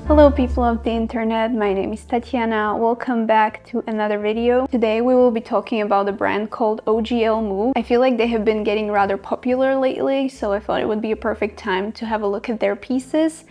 Hello people of the internet, my name is Tatiana. Welcome back to another video. Today we will be talking about a brand called OGL Move. I feel like they have been getting rather popular lately, so I thought it would be a perfect time to have a look at their pieces.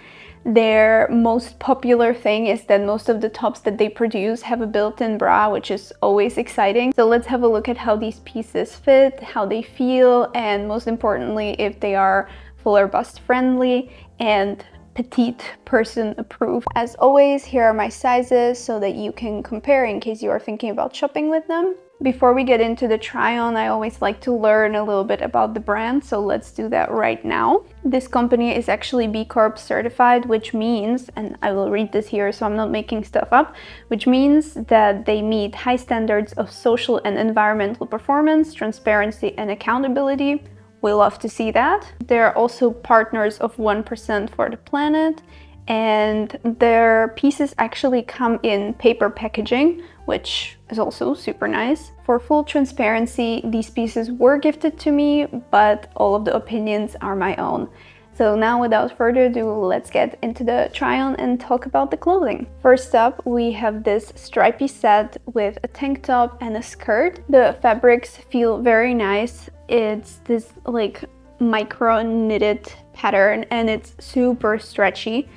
Their most popular thing is that most of the tops that they produce have a built-in bra, which is always exciting. So let's have a look at how these pieces fit, how they feel, and most importantly, if they are fuller bust friendly and petite person approved. As always, here are my sizes so that you can compare in case you are thinking about shopping with them. Before we get into the try on, I always like to learn a little bit about the brand, so let's do that right now. This company is actually B Corp certified, which means, and I will read this here so I'm not making stuff up, which means that they meet high standards of social and environmental performance, transparency and accountability. We love to see that. They're also partners of 1% for the planet, and their pieces actually come in paper packaging, which is also super nice. For full transparency, these pieces were gifted to me, but all of the opinions are my own. So now without further ado, let's get into the try on and talk about the clothing. First up, we have this stripy set with a tank top and a skirt. The fabrics feel very nice. It's this like micro knitted pattern and it's super stretchy.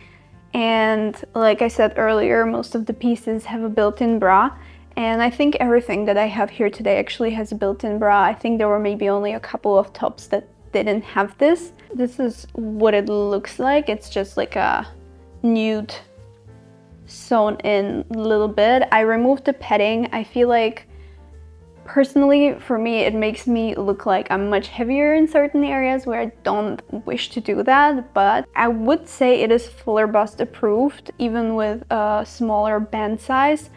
And like I said earlier, most of the pieces have a built-in bra. And I think everything that I have here today actually has a built-in bra. I think there were maybe only a couple of tops that didn't have this. This is what it looks like. It's just like a nude sewn in a little bit. I removed the padding. I feel like personally for me it makes me look like I'm much heavier in certain areas where I don't wish to do that, but I would say it is fuller bust approved even with a smaller band size.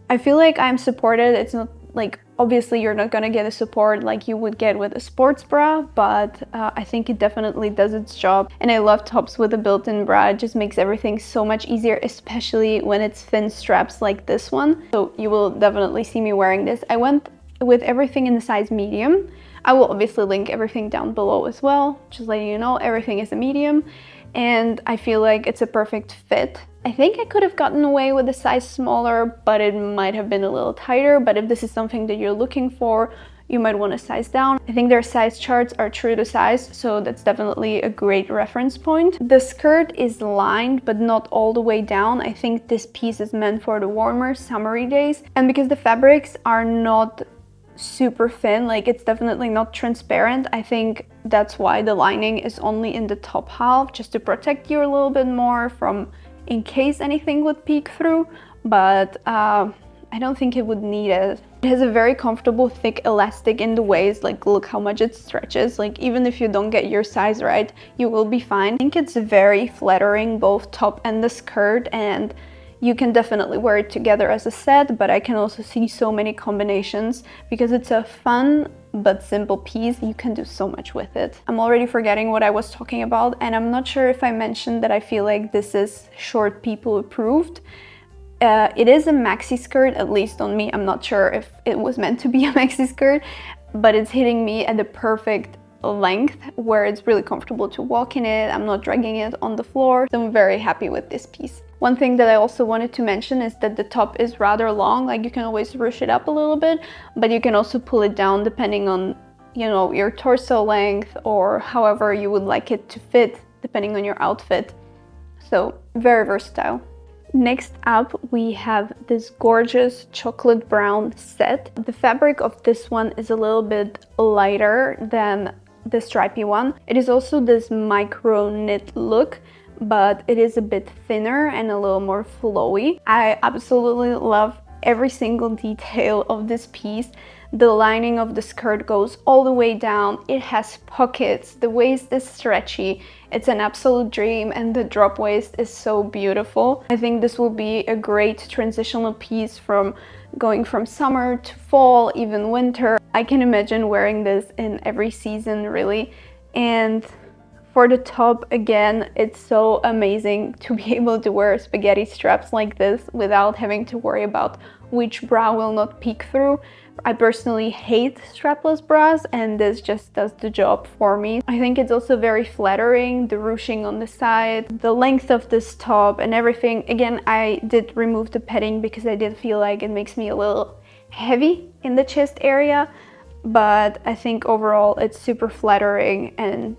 I feel like I'm supported. It's not like, obviously you're not gonna get a support like you would get with a sports bra, but I think it definitely does its job. And I love tops with a built-in bra. It just makes everything so much easier, especially when it's thin straps like this one. So you will definitely see me wearing this. I went with everything in the size medium. I will obviously link everything down below as well, just letting you know everything is a medium, and I feel like it's a perfect fit. I think I could have gotten away with a size smaller, but it might have been a little tighter. But if this is something that you're looking for, you might want to size down. I think their size charts are true to size, so that's definitely a great reference point. The skirt is lined, but not all the way down. I think this piece is meant for the warmer, summery days. And because the fabrics are not super thin, like it's definitely not transparent, I think that's why the lining is only in the top half, just to protect you a little bit more from in case anything would peek through, but I don't think it would need it. It has a very comfortable thick elastic in the waist, like look how much it stretches. Like even if you don't get your size right, you will be fine. I think it's very flattering, both top and the skirt, and you can definitely wear it together as a set, but I can also see so many combinations because it's a fun but simple piece. You can do so much with it. I'm already forgetting what I was talking about, and I'm not sure if I mentioned that I feel like this is short people approved. It is a maxi skirt, at least on me. I'm not sure if it was meant to be a maxi skirt, but it's hitting me at the perfect length where it's really comfortable to walk in it. I'm not dragging it on the floor, so I'm very happy with this piece. One thing that I also wanted to mention is that the top is rather long. Like you can always ruche it up a little bit, but you can also pull it down depending on, you know, your torso length or however you would like it to fit depending on your outfit. So very versatile. Next up, we have this gorgeous chocolate brown set. The fabric of this one is a little bit lighter than the stripy one. It is also this micro knit look, but it is a bit thinner and a little more flowy. I absolutely love every single detail of this piece. The lining of the skirt goes all the way down. It has pockets. The waist is stretchy. It's an absolute dream, and the drop waist is so beautiful. I think this will be a great transitional piece from going from summer to fall, even winter. I can imagine wearing this in every season, really. And for the top, again, it's so amazing to be able to wear spaghetti straps like this without having to worry about which bra will not peek through, I personally hate strapless bras, and this just does the job for me. I think it's also very flattering, the ruching on the side, the length of this top and everything. Again, I did remove the padding because I did feel like it makes me a little heavy in the chest area, but I think overall it's super flattering and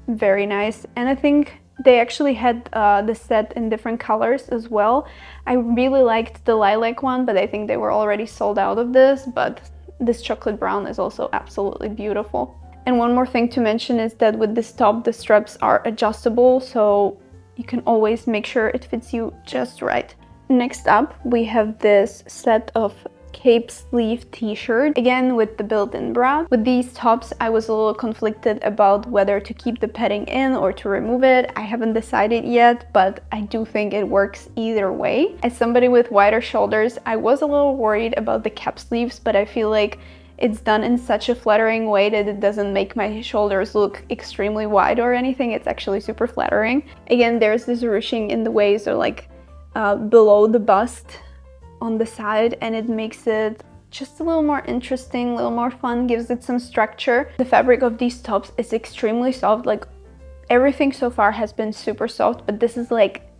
very nice. And I think they actually had the set in different colors as well. I really liked the lilac one, but I think they were already sold out of this, but this chocolate brown is also absolutely beautiful. And one more thing to mention is that with this top, the straps are adjustable, so you can always make sure it fits you just right. Next up, we have this set of cape sleeve t-shirt, again with the built-in bra. With these tops, I was a little conflicted about whether to keep the padding in or to remove it. I haven't decided yet, but I do think it works either way. As somebody with wider shoulders, I was a little worried about the cap sleeves, but I feel like it's done in such a flattering way that it doesn't make my shoulders look extremely wide or anything. It's actually super flattering. Again, there's this ruching in the waist, or like below the bust on the side, and it makes it just a little more interesting, a little more fun, gives it some structure. The fabric of these tops is extremely soft. Like, everything so far has been super soft, but this is like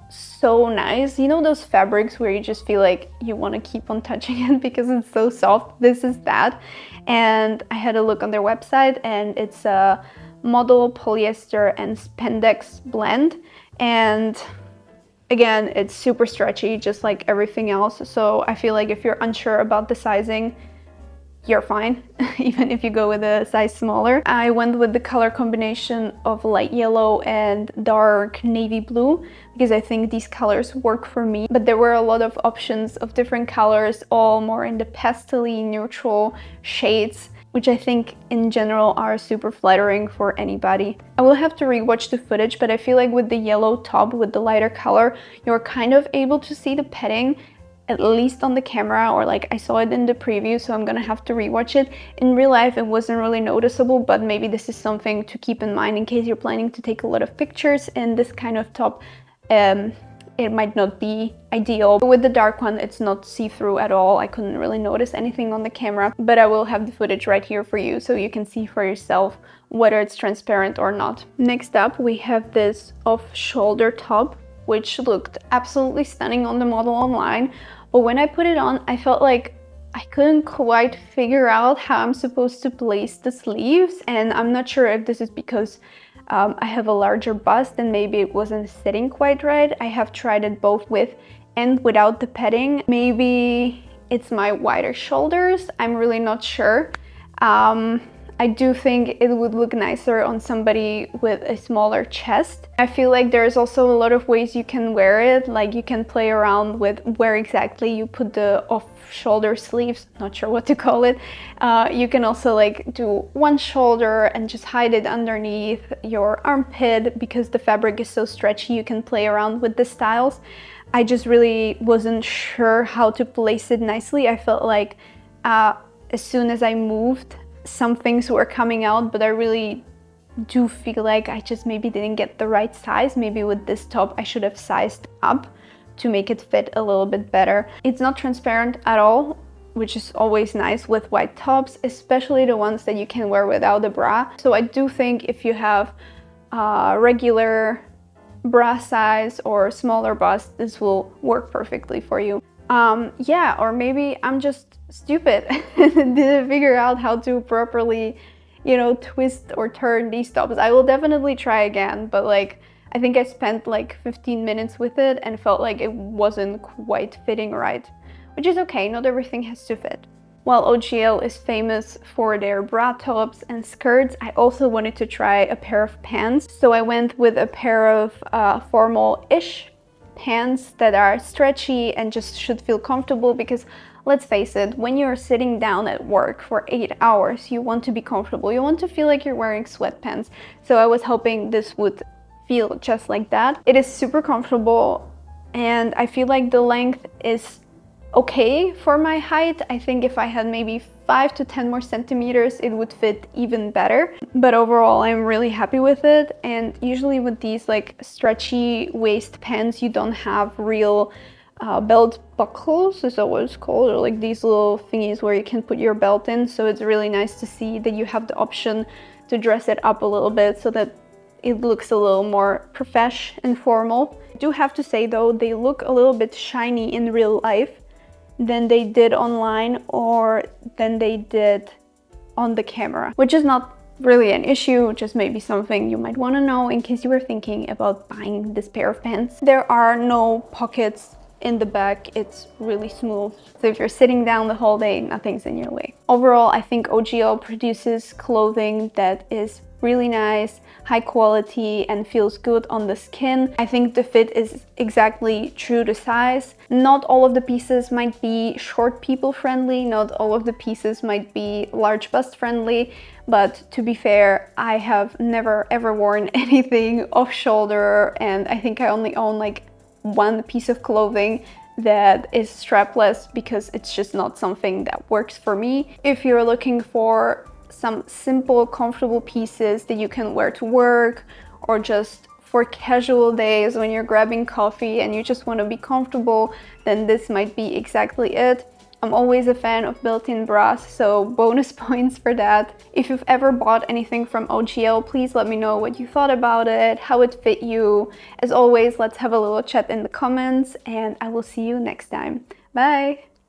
so nice. You know those fabrics where you just feel like you want to keep on touching it because it's so soft? This is that. And I had a look on their website, and it's a modal polyester and spandex blend, and again, it's super stretchy, just like everything else. So I feel like if you're unsure about the sizing, you're fine, even if you go with a size smaller. I went with the color combination of light yellow and dark navy blue because I think these colors work for me. But there were a lot of options of different colors, all more in the pastel-y, neutral shades, which I think in general are super flattering for anybody. I will have to rewatch the footage, but I feel like with the yellow top with the lighter color, you're kind of able to see the padding, at least on the camera, or like I saw it in the preview, so I'm gonna have to rewatch it. In real life, it wasn't really noticeable, but maybe this is something to keep in mind in case you're planning to take a lot of pictures in this kind of top. It might not be ideal. With the dark one, it's not see-through at all. I couldn't really notice anything on the camera, but I will have the footage right here for you so you can see for yourself whether it's transparent or not. Next up, we have this off-shoulder top, which looked absolutely stunning on the model online, but when I put it on, I felt like I couldn't quite figure out how I'm supposed to place the sleeves, and I'm not sure if this is because I have a larger bust and maybe it wasn't sitting quite right. I have tried it both with and without the padding. Maybe it's my wider shoulders, I'm really not sure. I do think it would look nicer on somebody with a smaller chest. I feel like there's also a lot of ways you can wear it, like you can play around with where exactly you put the off-shoulder sleeves, not sure what to call it. You can also like do one shoulder and just hide it underneath your armpit. Because the fabric is so stretchy, you can play around with the styles. I just really wasn't sure how to place it nicely. I felt like as soon as I moved, some things were coming out, but I really do feel like I just maybe didn't get the right size. Maybe with this top I should have sized up to make it fit a little bit better. It's not transparent at all, which is always nice with white tops, especially the ones that you can wear without a bra. So I do think if you have a regular bra size or smaller bust, this will work perfectly for you. Yeah, or maybe I'm just stupid and didn't figure out how to properly, you know, twist or turn these tops. I will definitely try again, but like I think I spent like 15 minutes with it and felt like it wasn't quite fitting right, which is okay, not everything has to fit. While OGL is famous for their bra tops and skirts, I also wanted to try a pair of pants. So I went with a pair of formal-ish pants that are stretchy and just should feel comfortable, because let's face it, when you're sitting down at work for 8 hours, you want to be comfortable. You want to feel like you're wearing sweatpants. So I was hoping this would feel just like that. It is super comfortable, and I feel like the length is okay for my height. I think if I had maybe 5 to 10 more centimeters, it would fit even better. But overall, I'm really happy with it. And usually with these like stretchy waist pants, you don't have real belt buckles, is that what it's called, or like these little thingies where you can put your belt in. So it's really nice to see that you have the option to dress it up a little bit so that it looks a little more profesh and formal. I do have to say though, they look a little bit shiny in real life than they did online or than they did on the camera, which is not really an issue, just maybe something you might want to know in case you were thinking about buying this pair of pants. There are no pockets in the back, it's really smooth. So if you're sitting down the whole day, nothing's in your way. Overall, I think OGL produces clothing that is really nice, high quality, and feels good on the skin. I think the fit is exactly true to size. Not all of the pieces might be short people friendly, not all of the pieces might be large bust friendly, but to be fair, I have never ever worn anything off shoulder, and I think I only own like one piece of clothing that is strapless because it's just not something that works for me. If you're looking for some simple, comfortable pieces that you can wear to work or just for casual days when you're grabbing coffee and you just want to be comfortable, then this might be exactly it. I'm always a fan of built-in bras, so bonus points for that. If you've ever bought anything from OGL, please let me know what you thought about it, how it fit you. As always, let's have a little chat in the comments, and I will see you next time. Bye!